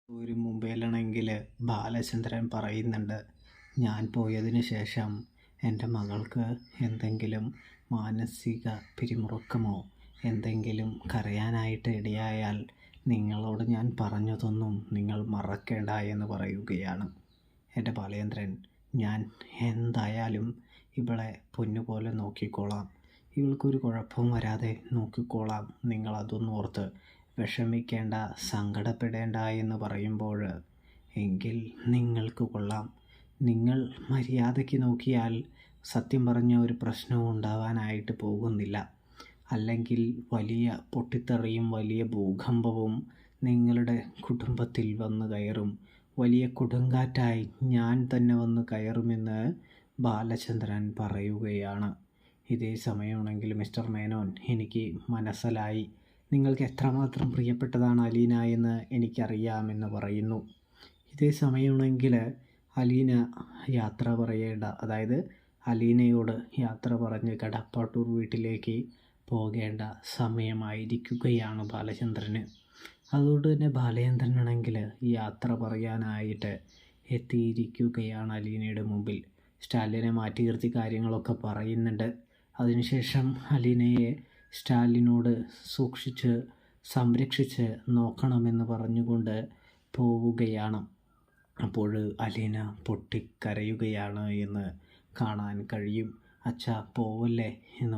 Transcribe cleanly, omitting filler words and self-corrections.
ഒരു മൊബൈലാണെങ്കിൽ ബാലചന്ദ്രൻ പറയുന്നുണ്ട്, ഞാൻ പോയതിന് ശേഷം എൻ്റെ മകൾക്ക് എന്തെങ്കിലും മാനസിക പിരിമുറുക്കമോ എന്തെങ്കിലും കരയാനായിട്ട് ഇടയായാൽ നിങ്ങളോട് ഞാൻ പറഞ്ഞതൊന്നും നിങ്ങൾ മറക്കേണ്ട എന്ന് പറയുകയാണ്. എൻ്റെ ബാലചന്ദ്രൻ, ഞാൻ എന്തായാലും ഇവളെ പൊന്നുപോലെ നോക്കിക്കോളാം, ഇവൾക്കൊരു കുഴപ്പവും വരാതെ നോക്കിക്കോളാം, നിങ്ങളതൊന്നും ഓർത്ത് വിഷമിക്കേണ്ട, സങ്കടപ്പെടേണ്ട എന്ന് പറയുമ്പോൾ എങ്കിൽ നിങ്ങൾക്ക് കൊള്ളാം. നിങ്ങൾ മര്യാദയ്ക്ക് നോക്കിയാൽ സത്യം പറഞ്ഞ ഒരു പ്രശ്നവും ഉണ്ടാവാനായിട്ട് പോകുന്നില്ല. അല്ലെങ്കിൽ വലിയ പൊട്ടിത്തെറിയും വലിയ ഭൂകമ്പവും നിങ്ങളുടെ കുടുംബത്തിൽ വന്ന് കയറും. വലിയ കൊടുങ്കാറ്റായി ഞാൻ തന്നെ വന്ന് കയറുമെന്ന് ബാലചന്ദ്രൻ പറയുകയാണ്. ഇതേ സമയമാണെങ്കിൽ മിസ്റ്റർ മേനോൻ, എനിക്ക് മനസ്സിലായി, നിങ്ങൾക്ക് എത്രമാത്രം പ്രിയപ്പെട്ടതാണ് അലീന എന്ന് എനിക്കറിയാമെന്ന് പറയുന്നു. ഇതേ സമയമാണെങ്കിൽ അലീന യാത്ര പറയേണ്ട, അതായത് അലീനയോട് യാത്ര പറഞ്ഞ് കടപ്പാട്ടൂർ വീട്ടിലേക്ക് പോകേണ്ട സമയമായിരിക്കുകയാണ് ബാലചന്ദ്രന്. അതുകൊണ്ട് തന്നെ ബാലചന്ദ്രനാണെങ്കിൽ യാത്ര പറയാനായിട്ട് എത്തിയിരിക്കുകയാണ് അലീനയുടെ മുമ്പിൽ. സ്റ്റാലിനെ മാറ്റി നിർത്തി കാര്യങ്ങളൊക്കെ പറയുന്നുണ്ട്. അതിനുശേഷം അലീനയെ സ്റ്റാലിനോട് സൂക്ഷിച്ച് സംരക്ഷിച്ച് നോക്കണമെന്ന് പറഞ്ഞുകൊണ്ട് പോവുകയാണ്. അപ്പോൾ അലീന പൊട്ടിക്കരയുകയാണ് എന്ന് കാണാൻ കഴിയും. അച്ഛാ പോവല്ലേ എന്ന്